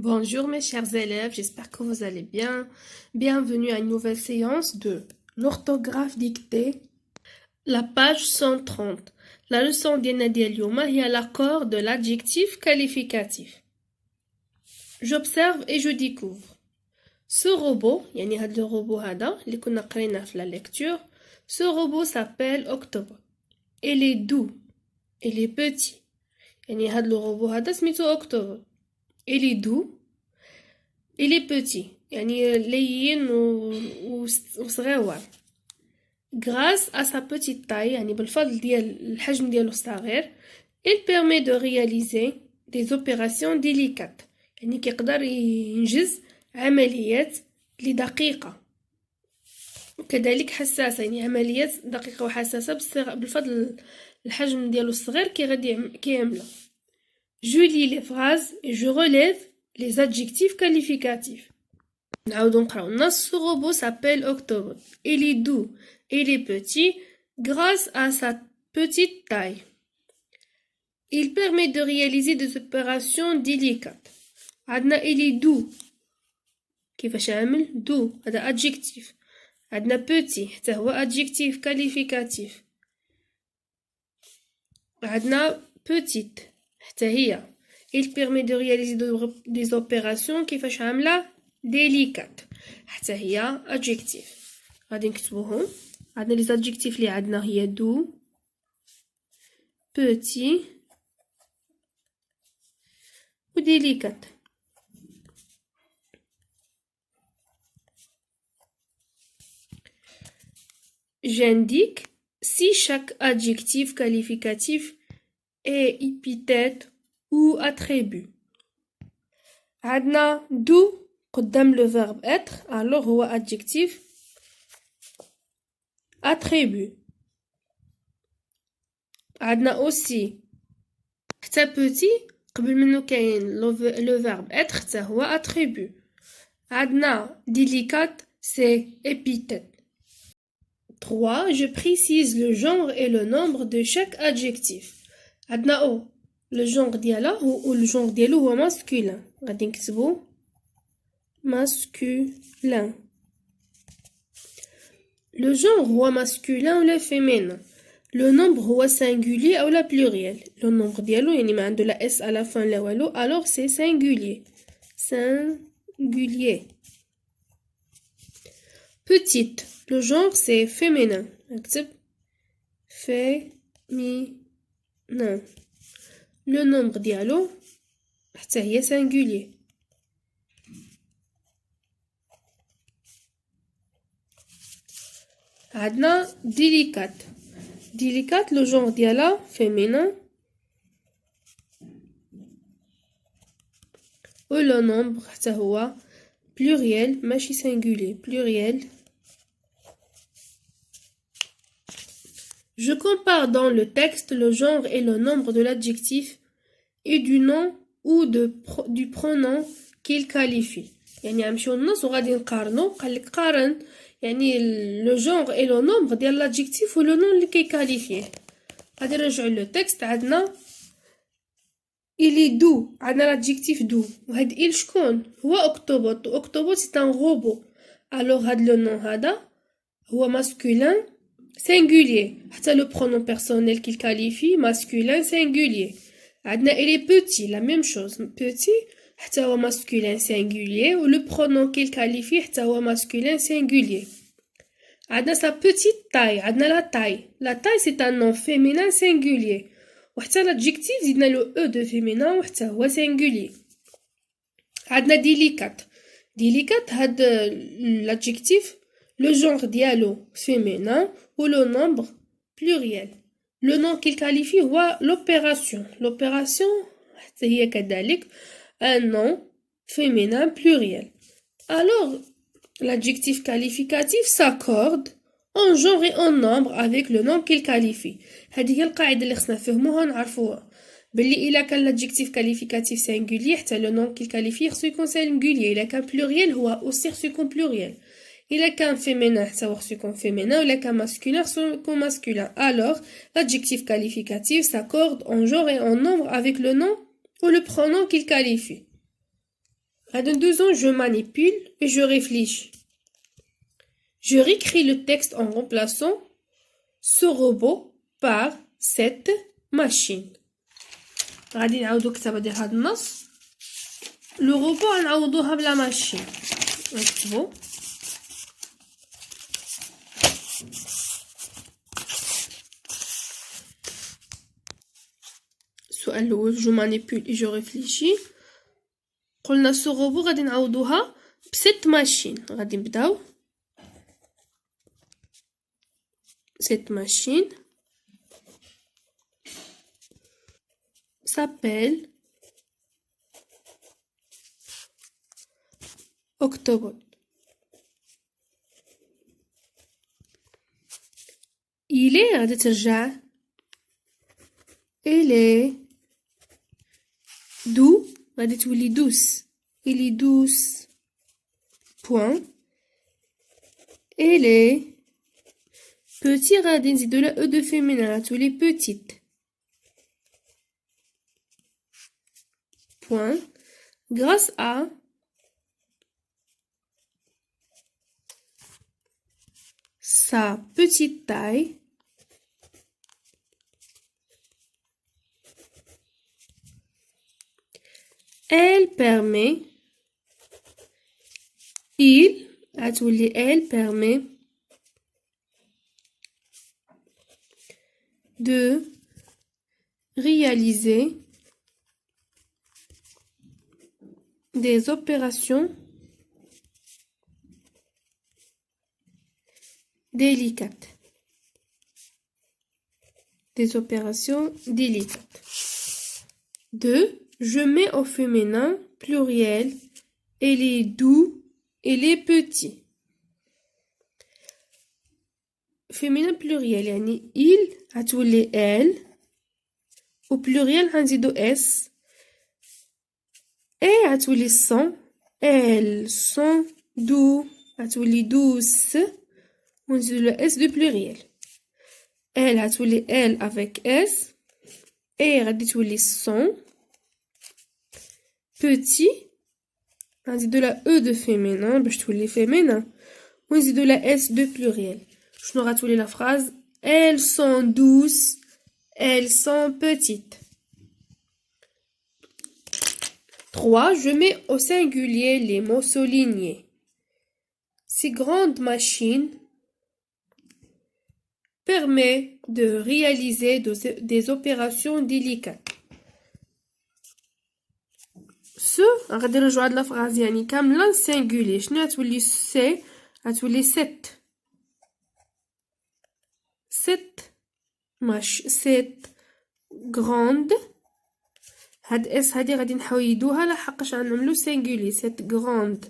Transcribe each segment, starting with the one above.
Bonjour mes chers élèves, j'espère que vous allez bien. Bienvenue à une nouvelle séance de l'orthographe dictée, la page 130. La leçon ديالنا ديال اليوم هي l'accord de l'adjectif qualificatif. J'observe et je découvre. Ce robot, يعني هذا الروبو هذا اللي كنا قريناه في la lecture, ce robot s'appelle Octobre. Il est doux, il est petit. يعني هذا الروبو هذا سميتو Octobre. Il est doux, il est petit, يعني لين وصغير. Grâce à sa petite taille, يعني بالفضل ديال الحجم ديالو الصغير, il permet de réaliser des opérations délicates. يعني كيقدر ينجز عمليات اللي دقيقة وكذلك حساسة، يعني عمليات دقيقة وحساسة بالفضل الحجم ديالو الصغير كيعملها. Je lis les phrases et je relève les adjectifs qualificatifs. نعاودو نقراو النص. Ce robot s'appelle Octobre. Il est doux, il est petit grâce à sa petite taille. Il permet de réaliser des opérations délicates. عندنا il est doux. كيفاش عامل doux؟ هذا adjectif. عندنا petit حتى هو adjectif qualificatif. عندنا petite حتى هي. Il permet de réaliser des opérations كيفاش عاملة délicate حتى هي adjectif. غادي نكتبوهم. عندنا les adjectifs اللي عندنا هي doux, petit و délicate. J'indique si chaque adjectif qualificatif est épithète ou attribut. عندنا doux قدام le verbe être, alors هو adjectif attribut. عندنا aussi حتى petit قبل منه كاين le verbe être حتى هو attribut. عندنا délicate c'est épithète. 3. Je précise le genre et le nombre de chaque adjectif. عندنا او le genre ديالها ou le genre ديالو هو masculin. غادي نكتبو masculin. Le genre هو masculin ou le féminin. Le nombre هو singulier ou la pluriel. Le nombre ديالو يعني ما عنده لا s à la fin لا والو, alors c'est singulier. Singulier. Petite. Le genre c'est féminin. نكتب féminin. Le nombre ديالو حتى هي singulier. عندنا délicate. Délicate le genre ديالها féminin و le nombre حتى هو pluriel ماشي singulier. Pluriel. Je compare dans le texte le genre et le nombre de l'adjectif et du nom ou du pronom qu'il qualifie. يعني غنمشيو للنص وغادي نقارنو. قالك قارن يعني لو جونغ اي لو نومبر ديال لادجيكتيف و لو نون اللي كيكاليفيه. غادي نرجعو لو تكست. عندنا il est doux, عندنا لادجيكتيف دو وهاد il شكون هو اوكتوبوت. اوكتوبوت سي ان روبو. الوغ هاد لو نون هذا هو ماسكولين singulier حتى لو برونون بيرسونيل كي كاليفي ماسكولين singulier. عندنا il est petit la même chose. petit حتى هو masculin singulier و le pronom qu'il qualifie حتى هو masculin singulier. عندنا sa petite taille. عندنا la taille. La taille c'est un nom féminin singulier وحتى l'adjectif زدنا له e de féminin وحتى هو singulier. عندنا délicate. délicate هاد l'adjectif le genre ديالو féminin و le nombre pluriel. Le nom qu'il qualifie هو l'opération. l'opération حتى هي كذلك un nom féminin pluriel. Alors, l'adjectif qualificatif s'accorde en genre et en nombre avec le nom qu'il qualifie. هذه هي القاعدة اللي خصنا نفهموها ونعرفوها. بلي إلا كان l'adjectif qualificatif singulier حتى le nom qu'il qualifie خصو يكون singulier. إلا كان pluriel هو aussi خصو يكون pluriel. إلا كان féminin حتى هو خصو يكون féminin. إلا كان masculin خصو يكون masculin. Alors, l'adjectif qualificatif s'accorde en genre et en nombre avec le nom ou le pronom qu'il qualifie. À 2 ans, je manipule et je réfléchis. Je réécris le texte en remplaçant ce robot par cette machine. غادي نعاودو كتابة ديال هاد النص. لو روبو غنعوضوها بلا ماشين. نكتبو السؤال الأول جو مانيبول et je réfléchis. قلنا سو روبو غادي نعوضوها بست ماشين. غادي نبداو cette machine s'appelle Octobot. Il est غادي ترجع il est doux غادي تولي douce. Il est douce point. Elle est petit غادي نزيدو لها e de féminin غتولي petite point. Grâce à sa petite taille, elle permet elle permet de réaliser des opérations délicates. Des opérations délicates. 2. Je mets au féminin pluriel et les doux et les petits. Féminin pluriel يعني il هتولي elle au pluriel هنزيدو s et هتولي sont elles sont doux هتولي douce ونزيدو le s de pluriel. Elle هتولي elle avec s et غادي تولي sont petit غنزيدو la e de féminin باش تولي féminin ونزيدو la s de pluriel. شنو غتولي la phrase elles sont douces, elles sont petites. 3. Je mets au singulier les mots soulignés. Ces grandes machines permettent de réaliser des opérations délicates. Ce غادي نرجعو هاد لا phrase يعني كاملة singulier. شنو غتولي سي غتولي set. Cette grande هاد اس هادي غادي نحيدوها لحقاش غنعملو singulier. Cette grande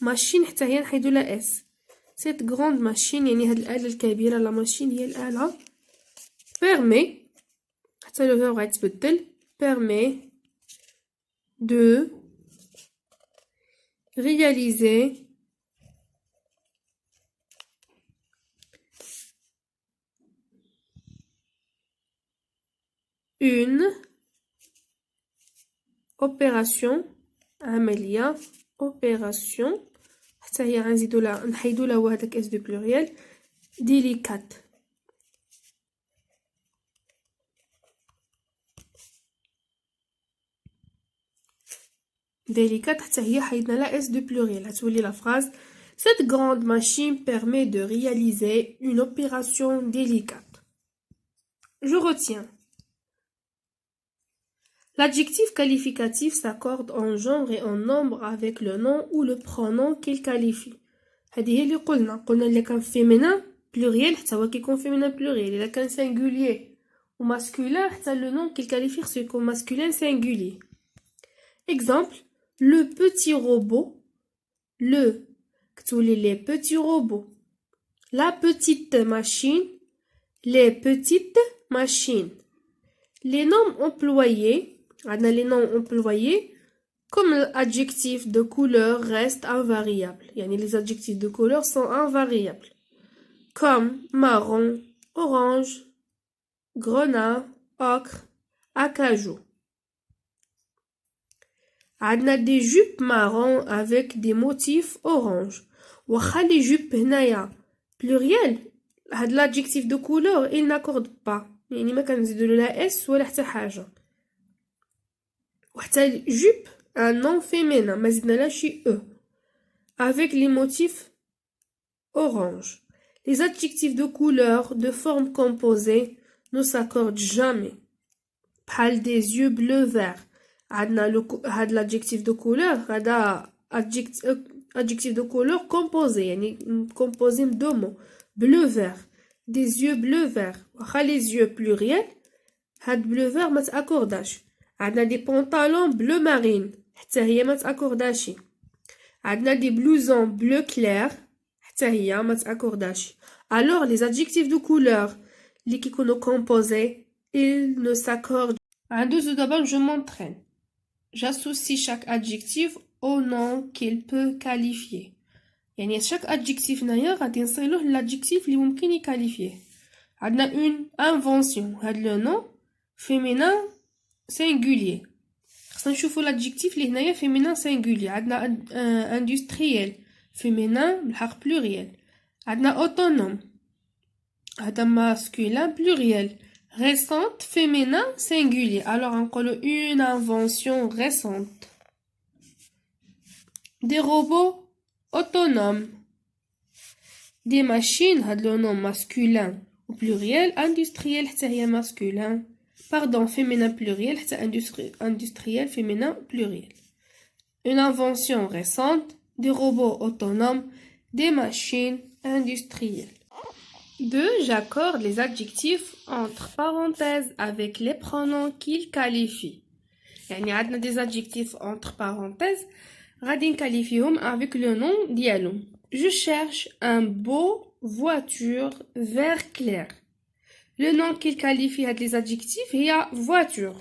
machine حتى هي نحيدو لها اس. Cette grande machine يعني هاد الآلة الكبيرة لا ماشين هي الآلة permet حتى لو فيرب غيتبدل permet de réaliser une opération عملية opération حتى هي غنزيدو لها نحيدو لها هذاك اس دو بلوريال délicate. délicate حتى هي حيدنا لها اس دو بلوريال غتولي لا phrase cette grande machine permet de réaliser une opération délicate. Je retiens. L'adjectif qualificatif s'accorde en genre et en nombre avec le nom ou le pronom qu'il qualifie. هذه هي اللي قلنا اللي كان féminin pluriel حتى هو كيكون féminin pluriel. إلا كان singulier ou masculin حتى le nom qu'il qualifie سيكون masculin singulier. Exemple, le petit robot, le كتولي les petits robots. La petite machine, les petites machines. Les noms employés les noms employés comme l'adjectif de couleur reste invariable. Les adjectifs de couleur sont invariables. Comme marron, orange, grenat, ocre, acajou. عندنا des jupes marron avec des motifs orange. واخا les jupes هنايا pluriel هاد l'adjectif de couleur il n'accorde pas يعني ما كنزيدو لها اس ولا حتى حاجه. وحتى jupe un nom féminin ما زدنا لها شي e avec les motifs orange. Les adjectifs de couleur de forme composée ne s'accordent jamais. بحال des yeux bleu vert عندنا هاد l'adjectif de couleur هذا adjectif de couleur composé يعني composé de deux mots bleu vert des yeux bleu vert واخا les yeux pluriel هاد bleu vert ما تاكورداش. عندنا des pantalons bleu marine حتى هي ما تاكورداش. عندنا des blousons bleu clair حتى هي ما تاكورداش. alors les adjectifs de couleur اللي كيكونوا composés ils ne s'accordent. عندو d'abord je m'entraîne. J'associe chaque adjectif au nom qu'il peut qualifier. يعني chaque adjectif هنايا غادي نصيلوه l'adjectif اللي ممكن يكاليفيه. عندنا une invention هاد لو نو féminin singulier. خصنا نشوفو l'adjectif اللي هنايا féminin singulier. عندنا industriel féminin بالحق pluriel. عندنا autonome هذا masculin pluriel. Récente, féminin, singulier. Alors, on colle une invention récente. Des robots autonomes. Des machines, le nom masculin au pluriel, industriel, c'est masculin. Pardon, féminin pluriel, c'est industriel, féminin pluriel. Une invention récente, des robots autonomes, des machines industrielles. 2. J'accorde les adjectifs entre parenthèses avec les pronoms qu'ils qualifient. يعني عندنا des adjectifs entre parenthèses غادي نكاليفيهم avec le nom ديالهم. Je cherche un beau voiture vert clair. Le nom qu'il qualifie هاد les adjectifs هي voiture.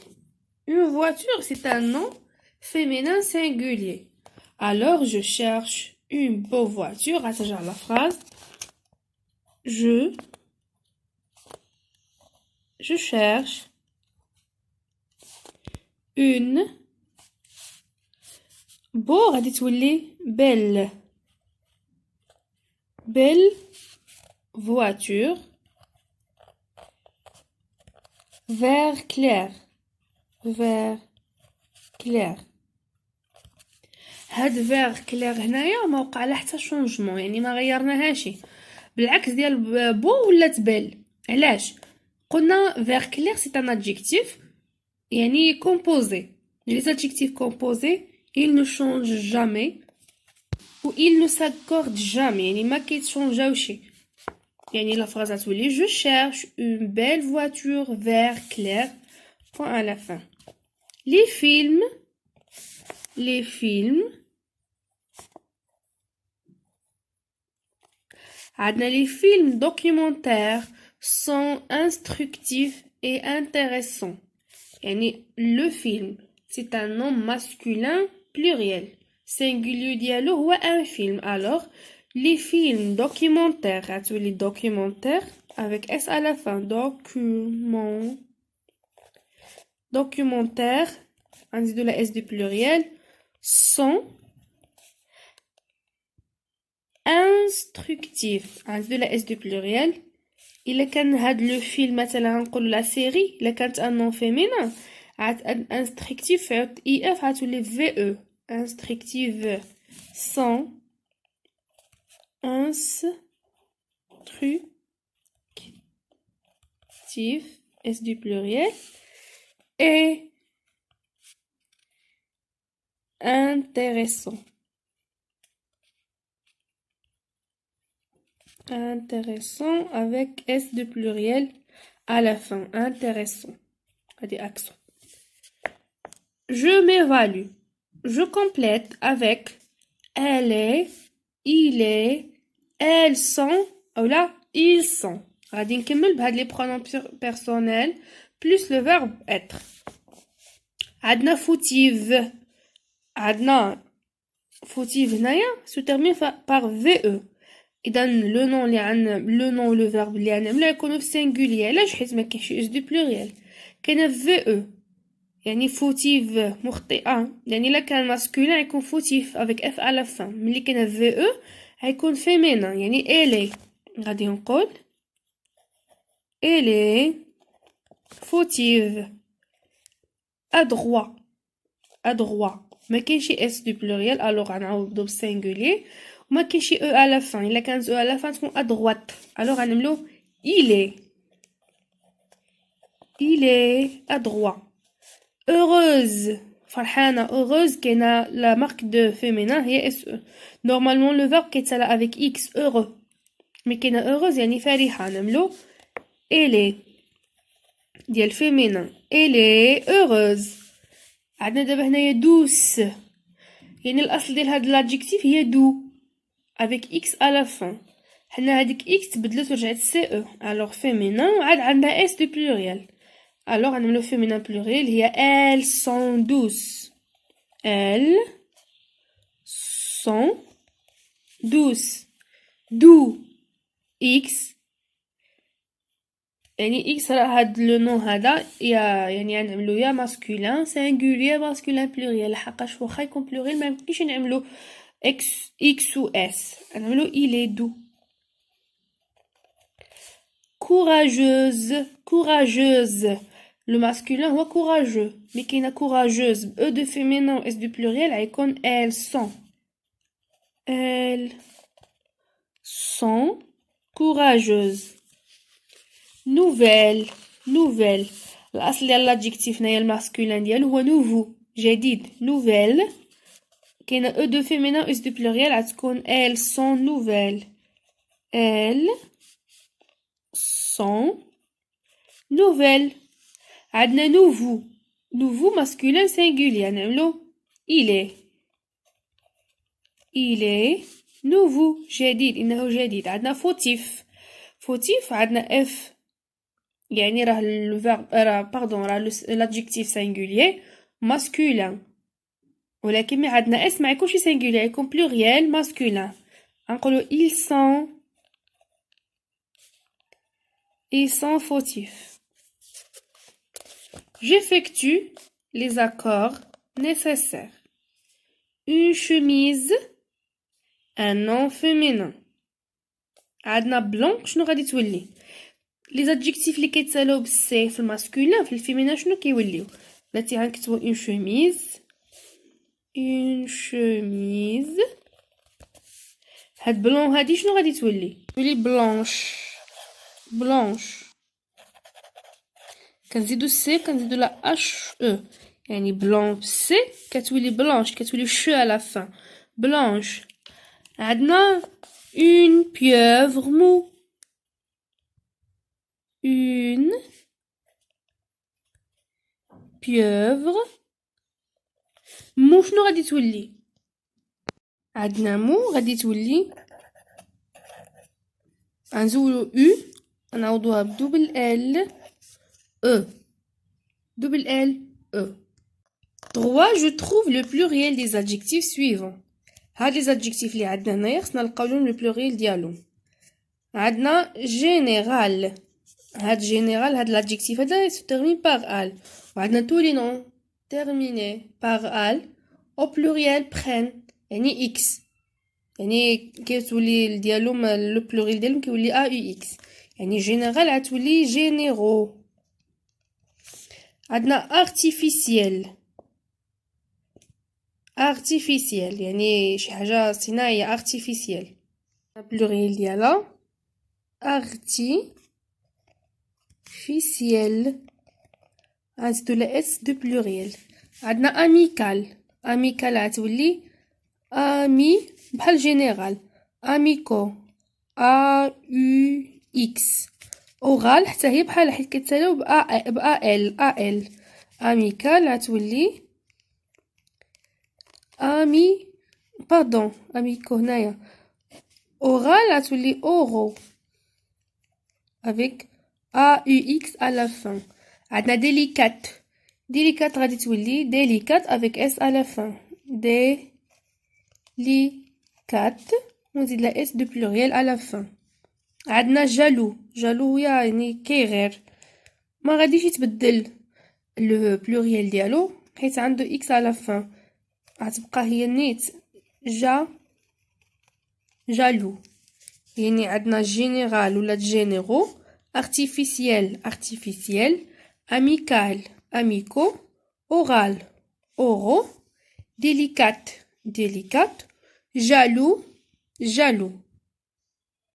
Une voiture c'est un nom féminin singulier. Alors je cherche une beau voiture. Attends la phrase. Je cherche une beau غادي تولي belle voiture vert clair هاد vert clair هنايا ما وقع لها حتى شونجمون يعني ما غيرناهاش بالعكس ديال بو ولات بيل. علاش قلنا vert clair c'est un adjectif يعني composé. Les adjectifs composés ils ne changent jamais ou ils ne s'accordent jamais يعني ما كيتشونجاوش. يعني la phrase تولي je cherche une belle voiture vert clair point à la fin. Les films les films documentaires sont instructifs et intéressants. يعني le film c'est un nom masculin pluriel. Singulier dialogue ou un film. Alors les films documentaires les documentaires avec s à la fin documentaires on dit de la s du pluriel sont instructif عندو لا اس دو pluriel. الا كان هاد لو فيلم مثلا نقول لا سيري الا كانت ان نون فيمينين عاد انستركتيف عاد اي اف عتولي في او instructive sans instructif s du pluriel et intéressant avec s de pluriel à la fin. Intéressant des accents. Je m'évalue. Je complète avec elle est, il est, elles sont ou là ils sont. غادي نكمل بهاد les pronoms personnels plus le verbe être. عندنا fautive هنايا se termine par ve. إذا le nom le verbe اللي عندنا ملا يكونوا في singulier علاش حيت ما كاينش اس دو pluriel كاينه ve يعني فوتيف مخطئة، يعني إلا كان ماسكولين يكون فوتيف افيك اف على fin. ملي كاين في او غيكون فيمينين، يعني الي غادي نقول الي فوتيف ادغوا ادغوا. ما كاينش اس دو بلوريال الوغ غنعوضو بالسينغولي، وما كاينش او على fin. الا كانت او على fin تكون ادغوات، الوغ غنعملو il est ادغوا. heureuse فرحانة، heureuse كاينة لا مارك دو فيمينين هي اس او. نورمالمون لو فيرب كيتسالى افيك اكس heureux، مي كاينة heureuse يعني فرحة، نعملو elle ديال فيمينين elle heureuse. عندنا دابا هنايا دوس، يعني الاصل ديال هاد لادجيكتيف هي دو افيك اكس على fin. حنا هاديك اكس تبدلت ورجعت سي او، الوغ فيمينين عاد عندها اس دو بلوريال، الوغ غنعملو فيمينين بلوريال هي elles sont douces. elles sont douces. دو اكس يعني اكس راه هاد لو نو هذا يعني غنعملو يا ماسكولين سينغولير ماسكولين بلوريال، لحقاش واخا يكون بلوريال ما يمكنش نعملو اكس و اس، نعملو il est doux. courageuse courageuse le masculin هو courageux، مي كاينه courageuse ب او دو فيمينين و اس دو بلوريال غيكون elles sont courageuses. nouvelle nouvelle الاصل ديال لادجيكتيف هنايا الماسكولين ديالو هو نوفو جديد. nouvelle كاينه او دو فيمينين و اس دو بلوريال غتكون elles sont nouvelles. elles sont nouvelles. عندنا نوفو، نوفو ماسكولين سينغولير نعملو il est نوفو جديد، انه جديد. عندنا فوتيف، فوتيف عندنا اف يعني راه الفيرب راه لادجيكتيف سينغولير ماسكولين، ولكن مي عندنا اس ما يكونش سينغولير يكون بلوريال ماسكولين، غنقولو ils sont fautifs. j'effectue les accords nécessaires. une chemise un nom féminin. عندنا بلون شنو غادي تولي؟ لي زادجيكتيف اللي كيتسالاو بالسي في الماسكولين في الفيمينين شنو كيوليو؟ بلاتي غنكتبو اون شوميز. هاد بلون هادي شنو غادي تولي بلونش. كنزيدو السي كنزيدو لا اش او، يعني بلون سي كتولي بلونش، كتولي شو على فان بلونش. عندنا une pieuvre mou. une pieuvre مو شنو غادي تولي؟ عندنا مو غادي تولي غنزولو او نعوضوها بدوبل ال او double L E. 3. Je trouve le pluriel des adjectifs suivants. هاد les adjectifs اللي عندنا هنايا خصنا نلقاو لهم لو pluriel ديالهم. عندنا général، هاد général هاد l'adjectif هذا se termine par al، وعندنا tous les noms terminés par al au pluriel prennent يعني x، يعني كتولي ديالهم لو pluriel ديالهم كيولي a u x، يعني général غتولي généraux. عندنا artificiel يعني شي حاجه صناعيه artificiel، البلوريال ديالها artificiel. غنزيدو لا اس دو بلوريال. عندنا amical غتولي ami بحال جينيرال amicaux a u x. اوغال حتى هي بحال حيت كتسالاو ب ال اميكال غتولي اميكو هنايا. اوغال غتولي اورو افيك ا يو اكس على لا فان. عندنا ديليكات غادي تولي ديليكات افيك اس على لا فان ديليكات ونزيد لا اس دو بلوريال على لا فان. عندنا جالو يعني كيغير ما غاديش يتبدل، le pluriel ديالو حيت عنده x à la fin غتبقى هي نيت jaloux يعني عندنا général ولا généraux artificiel amical amicaux oral oraux délicate jaloux